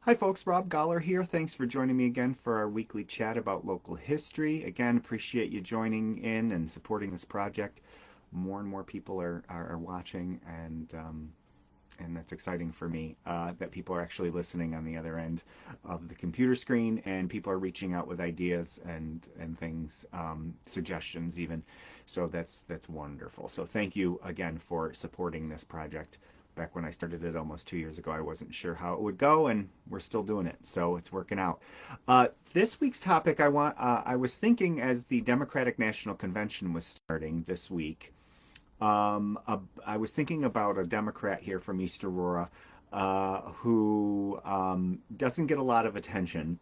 Hi folks, Rob Goller here. Thanks for joining me again for our weekly chat about local history. Again, appreciate you joining in and supporting this project. More and more people are watching, and that's exciting for me that people are actually listening on the other end of the computer screen, and people are reaching out with ideas and things, suggestions even. So that's wonderful. So thank you again for supporting this project. Back when I started it almost 2 years ago, I wasn't sure how it would go, and we're still doing it, so it's working out. This week's topic, I was thinking as the Democratic National Convention was starting this week. I was thinking about a Democrat here from East Aurora who doesn't get a lot of attention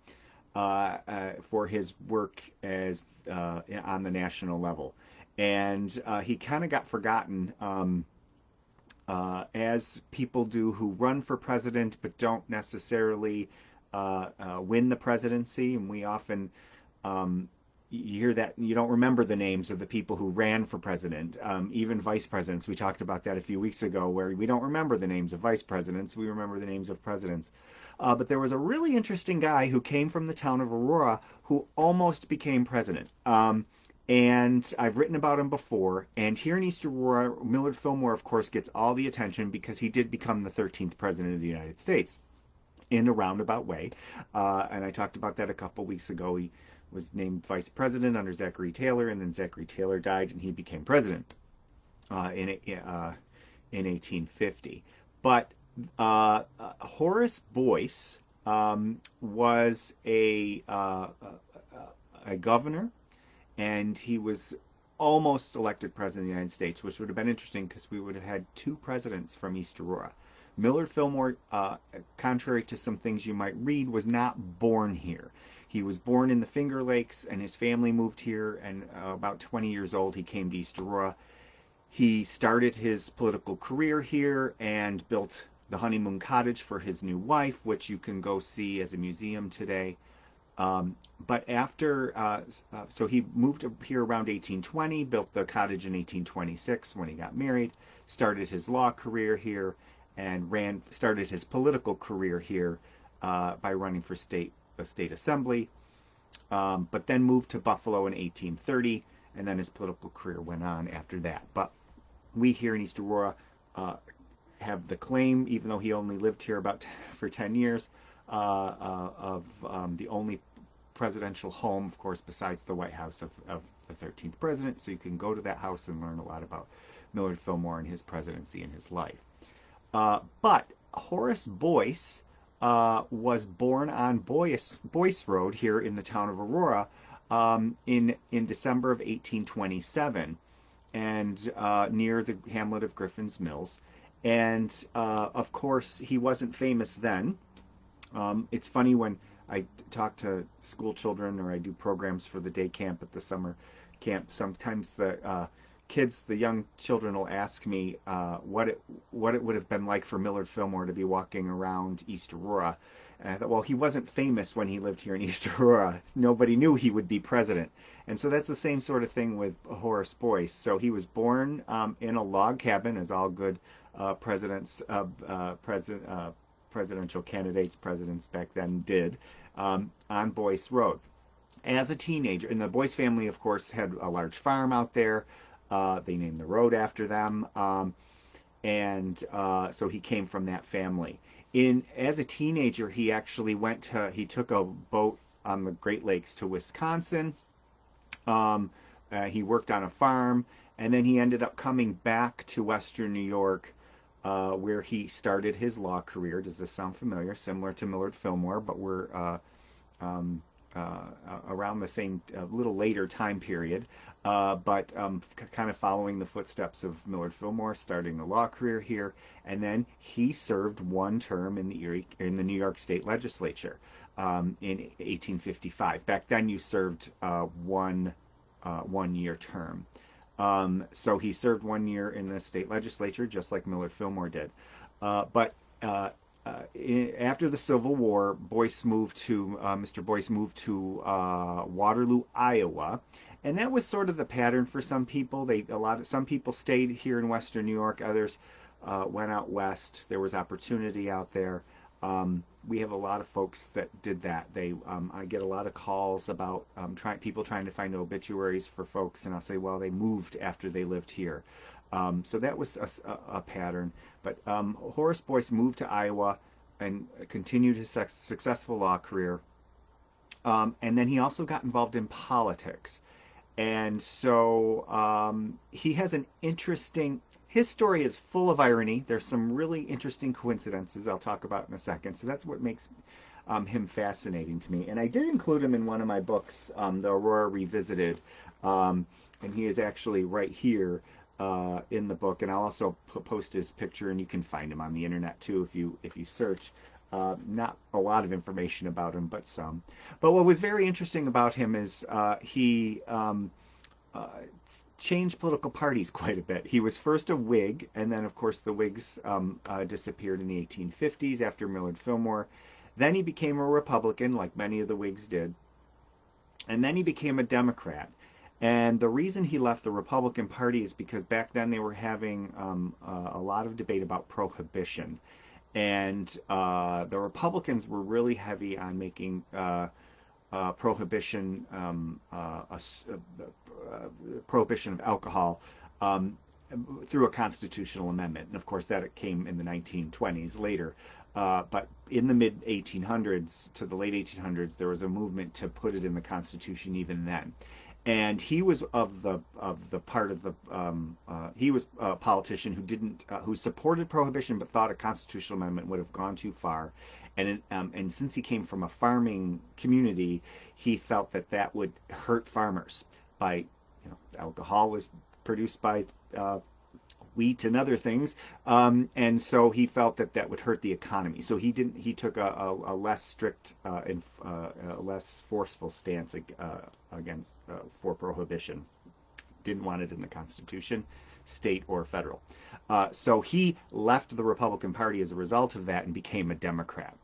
for his work as on the national level, and he kind of got forgotten. As people do who run for president but don't necessarily win the presidency. And we often you hear that you don't remember the names of the people who ran for president, even vice presidents. We talked about that a few weeks ago, where we don't remember the names of vice presidents, we remember the names of presidents. But there was a really interesting guy who came from the town of Aurora who almost became president. And I've written about him before. And here in East Aurora, Millard Fillmore, of course, gets all the attention because he did become the 13th president of the United States in a roundabout way. And I talked about that a couple weeks ago. He was named vice president under Zachary Taylor, and then Zachary Taylor died, and he became president in 1850. But Horace Boyce was a governor, and he was almost elected president of the United States, which would have been interesting because we would have had two presidents from East Aurora. Millard Fillmore, contrary to some things you might read, was not born here. He was born in the Finger Lakes, and his family moved here, and about 20 years old, he came to East Aurora. He started his political career here and built the Honeymoon Cottage for his new wife, which you can go see as a museum today. But after, so he moved here around 1820, built the cottage in 1826 when he got married, started his law career here, and started his political career here by running for the state assembly, but then moved to Buffalo in 1830, and then his political career went on after that. But we here in East Aurora have the claim, even though he only lived here for 10 years, of the only presidential home, of course, besides the White House of the 13th president. So you can go to that house and learn a lot about Millard Fillmore and his presidency and his life. But Horace Boyce was born on Boyce Road here in the town of Aurora in December of 1827, and near the hamlet of Griffin's Mills. And of course, he wasn't famous then. It's funny when I talk to school children, or I do programs for the day camp at the summer camp. Sometimes the kids, the young children, will ask me what it would have been like for Millard Fillmore to be walking around East Aurora. And I thought, well, he wasn't famous when he lived here in East Aurora. Nobody knew he would be president. And so that's the same sort of thing with Horace Boyce. So he was born in a log cabin, as all good presidential presidents back then did, on Boyce Road. As a teenager, and the Boyce family, of course, had a large farm out there. They named the road after them, and so he came from that family. As a teenager, he actually he took a boat on the Great Lakes to Wisconsin. He worked on a farm, and then he ended up coming back to Western New York, where he started his law career. Does this sound familiar? Similar to Millard Fillmore, but we're around the same, little later time period, but kind of following the footsteps of Millard Fillmore, starting the law career here, and then he served one term in the New York State Legislature in 1855. Back then, you served one year term. So he served 1 year in the state legislature, just like Millard Fillmore did. But after the Civil War, Mr. Boyce moved to Waterloo, Iowa, and that was sort of the pattern for some people. Some people stayed here in Western New York, others went out west. There was opportunity out there. We have a lot of folks that did that. I get a lot of calls about people trying to find obituaries for folks, and I'll say, well, they moved after they lived here. So that was a pattern. But Horace Boyce moved to Iowa and continued his successful law career. And then he also got involved in politics. And so he has an interesting, his story is full of irony. There's some really interesting coincidences I'll talk about in a second. So that's what makes him fascinating to me. And I did include him in one of my books, The Aurora Revisited. And he is actually right here in the book. And I'll also post his picture, and you can find him on the internet too if you search. Not a lot of information about him, but some. But what was very interesting about him is he changed political parties quite a bit. He was first a Whig, and then, of course, the Whigs disappeared in the 1850s after Millard Fillmore. Then he became a Republican, like many of the Whigs did. And then he became a Democrat. And the reason he left the Republican Party is because back then they were having a lot of debate about prohibition. And the Republicans were really heavy on making prohibition prohibition of alcohol through a constitutional amendment. And of course, that came in the 1920s later. But in the mid 1800s to the late 1800s, there was a movement to put it in the Constitution even then. And he was of the part of the he was a politician who didn't who supported prohibition but thought a constitutional amendment would have gone too far, and since he came from a farming community, he felt that that would hurt farmers by alcohol was produced by wheat and other things, and so he felt that that would hurt the economy. So he didn't. He took a less strict and a less forceful stance against for prohibition. Didn't want it in the Constitution, state or federal. So he left the Republican Party as a result of that and became a Democrat.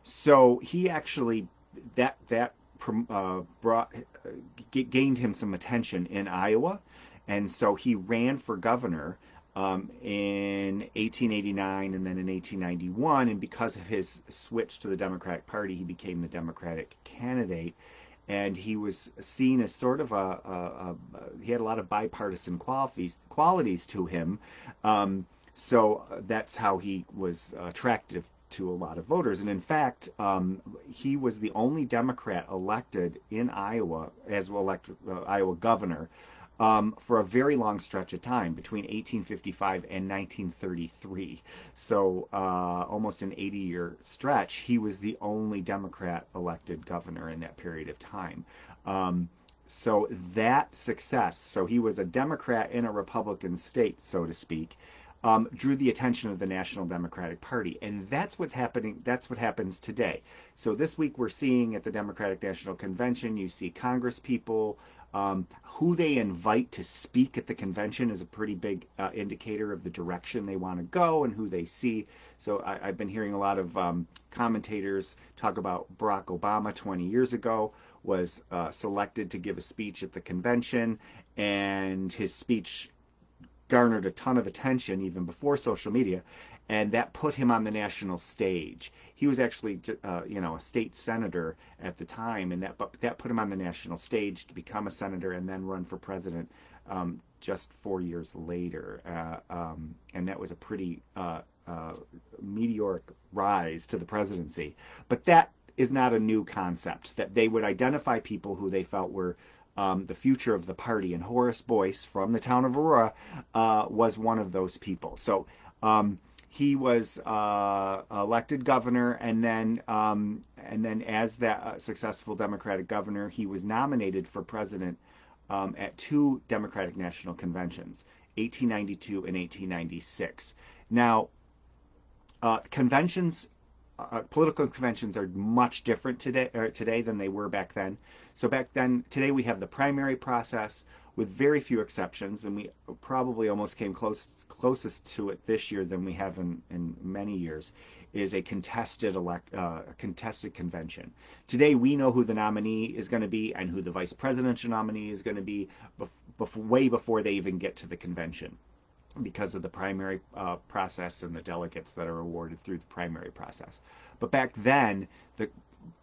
So he actually gained him some attention in Iowa. And so he ran for governor in 1889 and then in 1891. And because of his switch to the Democratic Party, he became the Democratic candidate. And he was seen as sort of he had a lot of bipartisan qualities to him. So that's how he was attractive to a lot of voters. And in fact, he was the only Democrat elected in Iowa as Iowa governor for a very long stretch of time, between 1855 and 1933. So almost an 80-year stretch, he was the only Democrat elected governor in that period of time. So that success, so he was a Democrat in a Republican state, so to speak, drew the attention of the National Democratic Party. And that's what's happening. That's what happens today. So this week we're seeing at the Democratic National Convention, you see Congress people. Who they invite to speak at the convention is a pretty big indicator of the direction they want to go and who they see. So I've been hearing a lot of commentators talk about Barack Obama 20 years ago was selected to give a speech at the convention, and his speech garnered a ton of attention even before social media, and that put him on the national stage. He was actually, a state senator at the time, and that put him on the national stage to become a senator and then run for president just 4 years later. And that was a pretty meteoric rise to the presidency. But that is not a new concept, that they would identify people who they felt were the future of the party. And Horace Boyce from the town of Aurora was one of those people. So he was elected governor, and then as that successful Democratic governor, he was nominated for president at two Democratic National Conventions, 1892 and 1896. Now, political conventions are much different today than they were back then. So today we have the primary process with very few exceptions, and we probably almost came closest to it this year than we have in many years, is a contested convention. Today we know who the nominee is going to be and who the vice presidential nominee is going to be way before they even get to the convention. because of the primary process and the delegates that are awarded through the primary process. But back then, the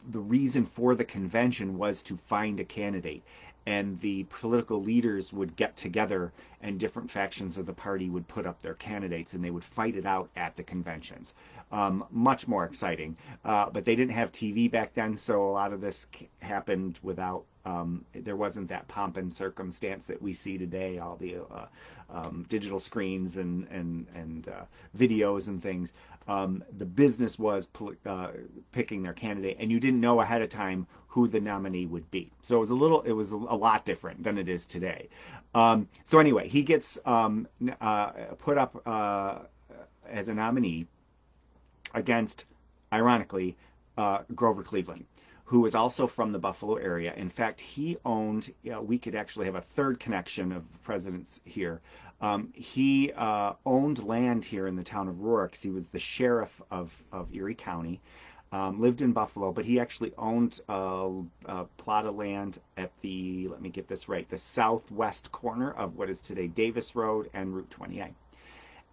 the reason for the convention was to find a candidate, and the political leaders would get together, and different factions of the party would put up their candidates, and they would fight it out at the conventions. Much more exciting, but they didn't have TV back then, so a lot of this happened without. There wasn't that pomp and circumstance that we see today, all the digital screens and videos and things. The business was picking their candidate, and you didn't know ahead of time who the nominee would be. So it was a lot different than it is today. So anyway, he gets put up as a nominee against, ironically, Grover Cleveland, who was also from the Buffalo area. In fact, he owned, we could actually have a third connection of presidents here. He owned land here in the town of Aurora because he was the sheriff of Erie County, lived in Buffalo, but he actually owned a plot of land at the, let me get this right, the southwest corner of what is today Davis Road and Route 28.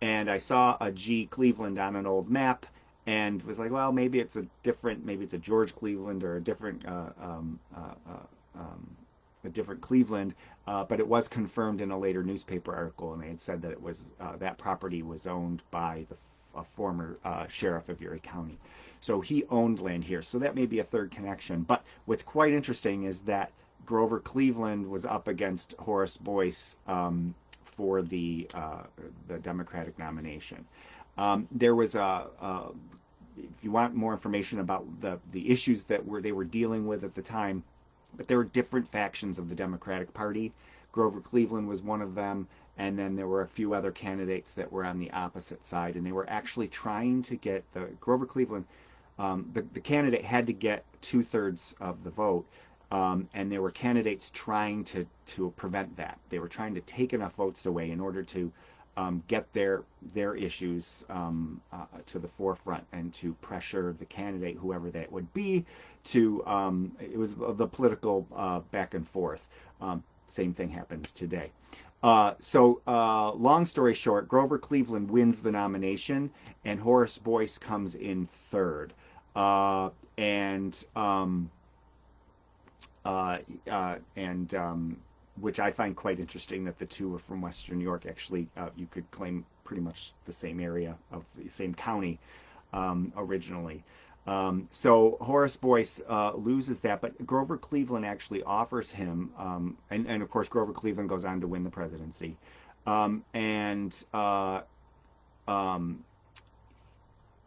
And I saw a G. Cleveland on an old map, and was like, well, maybe it's a George Cleveland or a different Cleveland, but it was confirmed in a later newspaper article, and they had said that it was that property was owned by a former sheriff of Erie County. So he owned land here. So that may be a third connection. But what's quite interesting is that Grover Cleveland was up against Horace Boyce for the Democratic nomination. There was if you want more information about the issues that they were dealing with at the time, but there were different factions of the Democratic Party. Grover Cleveland was one of them, and then there were a few other candidates that were on the opposite side, and they were actually trying to get the Grover Cleveland. The candidate had to get 2/3 of the vote, and there were candidates trying to prevent that. They were trying to take enough votes away in order to get their issues to the forefront and to pressure the candidate, whoever that would be, to it was the political back and forth. Same thing happens today. So long story short, Grover Cleveland wins the nomination, and Horace Boyce comes in third. And which I find quite interesting that the two are from Western New York. Actually, you could claim pretty much the same area of the same county originally. So Horace Boyce loses that, but Grover Cleveland actually offers him, and of course Grover Cleveland goes on to win the presidency, and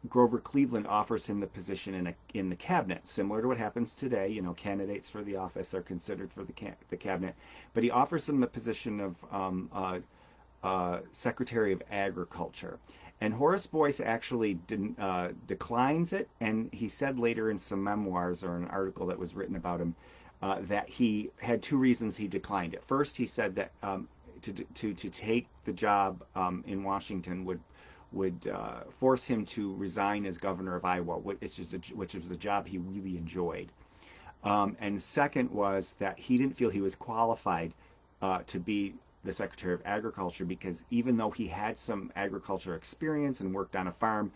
Grover Cleveland offers him the position in the cabinet, similar to what happens today. You know, candidates for the office are considered for the cabinet, but he offers him the position of Secretary of Agriculture. And Horace Boyce actually declines it, and he said later in some memoirs or an article that was written about him that he had two reasons he declined it. First, he said that to take the job in Washington would force him to resign as governor of Iowa, which was a job he really enjoyed. And second was that he didn't feel he was qualified to be the Secretary of Agriculture, because even though he had some agriculture experience and worked on a farm,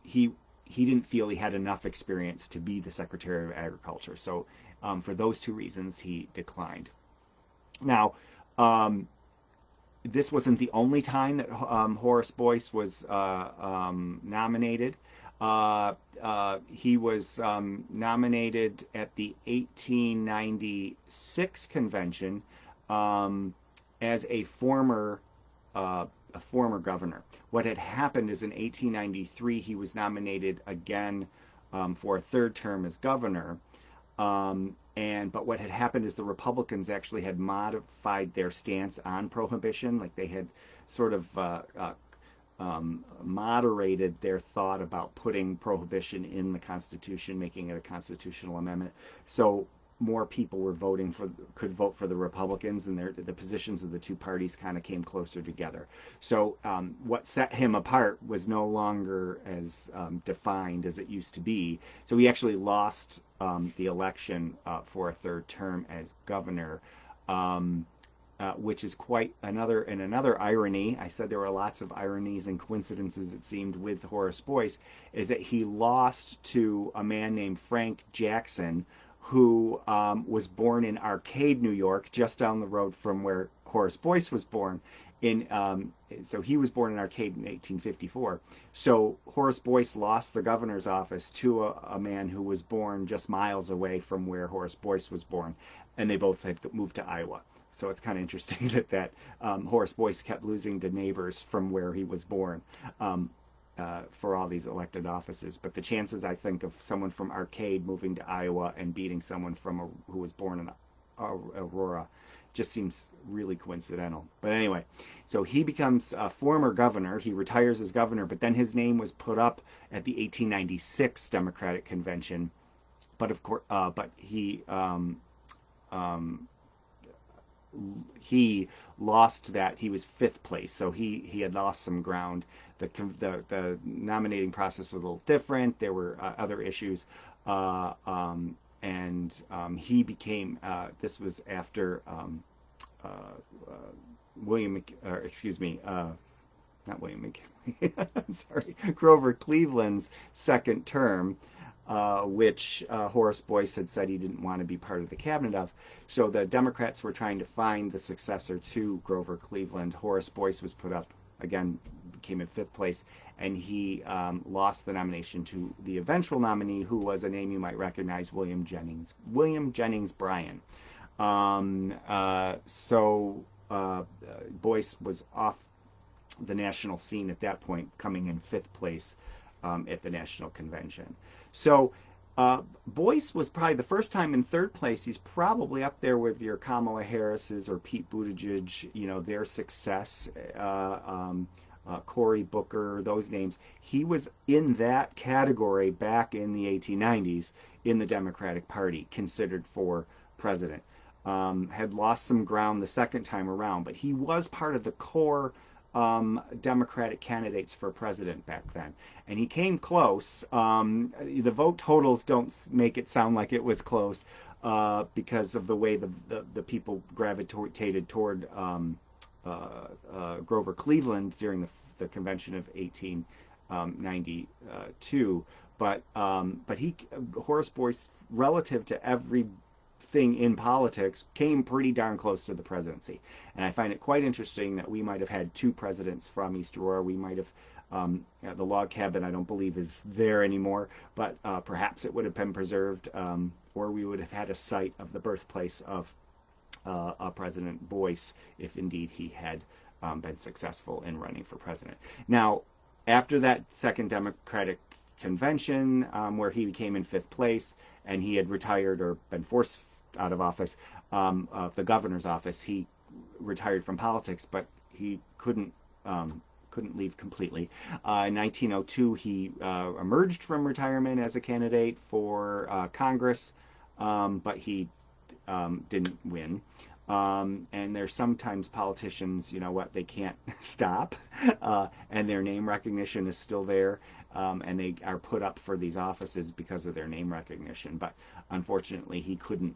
he didn't feel he had enough experience to be the Secretary of Agriculture. So for those two reasons, he declined. Now, this wasn't the only time that Horace Boyce was nominated. He was nominated at the 1896 convention as a former governor. What had happened is in 1893 he was nominated again for a third term as governor. But what had happened is the Republicans actually had modified their stance on prohibition. Like they had sort of moderated their thought about putting prohibition in the Constitution, making it a constitutional amendment. So more people could vote for the Republicans, and the positions of the two parties kind of came closer together. So what set him apart was no longer as defined as it used to be. So he actually lost the election for a third term as governor. which is quite another irony. I said there were lots of ironies and coincidences, it seemed, with Horace Boyce, is that he lost to a man named Frank Jackson, who was born in Arcade, New York, just down the road from where Horace Boyce was born. So he was born in Arcade in 1854. So Horace Boyce lost the governor's office to a man who was born just miles away from where Horace Boyce was born, and they both had moved to Iowa. So it's kind of interesting that Horace Boyce kept losing to neighbors from where he was born for all these elected offices. But the chances, I think, of someone from Arcade moving to Iowa and beating someone who was born in Aurora just seems really coincidental. But anyway, so he becomes a former governor. He retires as governor, but then his name was put up at the 1896 Democratic Convention. But of course, he lost that. He was fifth place, so he had lost some ground. The nominating process was a little different. There were other issues, and he became. This was after uh, uh, excuse me, not William McKinley. I'm sorry, Grover Cleveland's second term, which Horace Boyce had said he didn't want to be part of the cabinet of. So the Democrats were trying to find the successor to Grover Cleveland. Horace Boyce was put up, again, came in fifth place, and he lost the nomination to the eventual nominee, who was a name you might recognize, William Jennings Bryan. Boyce was off the national scene at that point, coming in fifth place at the national convention. So Boyce was probably the first time in third place. He's probably up there with your Kamala Harris's or Pete Buttigieg, their success, Cory Booker, those names. He was in that category back in the 1890s in the Democratic Party, considered for president. Had lost some ground the second time around, but he was part of the core Democratic candidates for president back then. And he came close. The vote totals don't make it sound like it was close because of the way the people gravitated toward Grover Cleveland during the convention of 1892. But Horace Boyce, relative to every thing in politics, came pretty darn close to the presidency. And I find it quite interesting that we might have had two presidents from East Aurora. We might have, the log cabin I don't believe is there anymore, but perhaps it would have been preserved, or we would have had a site of the birthplace of President Boyce if indeed he had been successful in running for president. Now, after that second Democratic convention, where he became in fifth place, and he had retired or been forced out of office, the governor's office, he retired from politics, but he couldn't leave completely. In 1902, he emerged from retirement as a candidate for Congress, but he didn't win. And there's sometimes politicians, they can't stop, and their name recognition is still there, and they are put up for these offices because of their name recognition. But unfortunately, he couldn't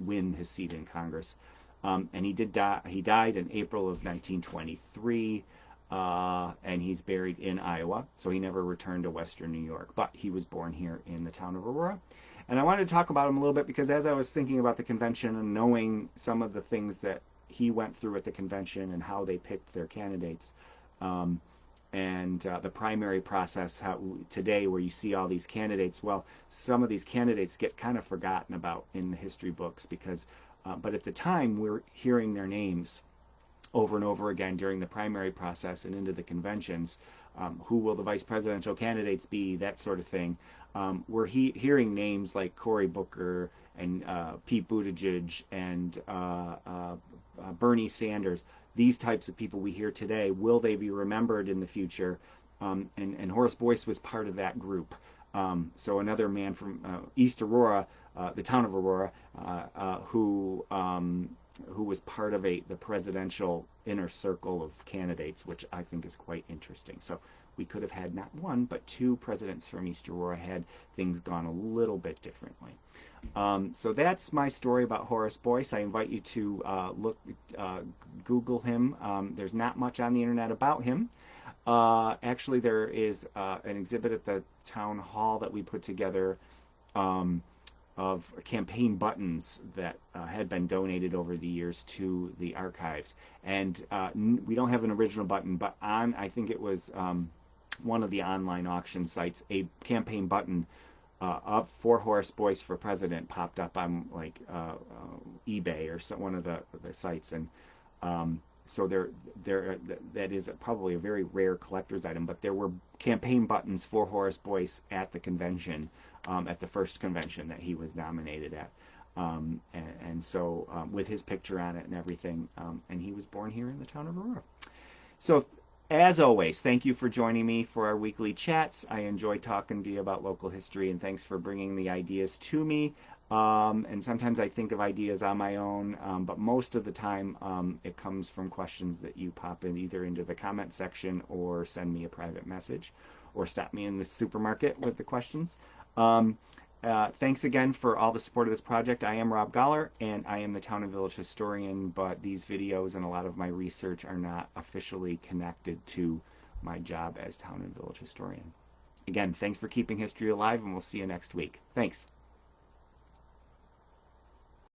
win his seat in Congress, and he did die. He died in April of 1923, and he's buried in Iowa. So he never returned to Western New York, but he was born here in the town of Aurora. And I wanted to talk about him a little bit because as I was thinking about the convention and knowing some of the things that he went through at the convention and how they picked their candidates, and the primary process today where you see all these candidates, well, some of these candidates get kind of forgotten about in the history books because, but at the time we're hearing their names over and over again during the primary process and into the conventions. Who will the vice presidential candidates be, that sort of thing. We're hearing names like Cory Booker and Pete Buttigieg and Bernie Sanders. These types of people we hear today, will they be remembered in the future? And Horace Boyce was part of that group. So another man from East Aurora, the town of Aurora, who was part of the presidential inner circle of candidates, which I think is quite interesting. So we could have had not one, but two presidents from East Aurora had things gone a little bit differently. So that's my story about Horace Boyce. I invite you to Google him. There's not much on the internet about him. Actually, there is an exhibit at the town hall that we put together of campaign buttons that had been donated over the years to the archives. And we don't have an original button, but on, I think it was one of the online auction sites, a campaign button up for Horace Boyce for president popped up on like eBay or one of the sites, and so that is probably a very rare collector's item. But there were campaign buttons for Horace Boyce at the convention, at the first convention that he was nominated at, and so with his picture on it and everything, and he was born here in the town of Aurora. So, as always, thank you for joining me for our weekly chats. I enjoy talking to you about local history, and thanks for bringing the ideas to me. And sometimes I think of ideas on my own, but most of the time it comes from questions that you pop in either into the comment section or send me a private message or stop me in the supermarket with the questions. Thanks again for all the support of this project. I am Rob Goller, and I am the Town and Village Historian, but these videos and a lot of my research are not officially connected to my job as Town and Village Historian. Again, thanks for keeping history alive, and we'll see you next week. Thanks.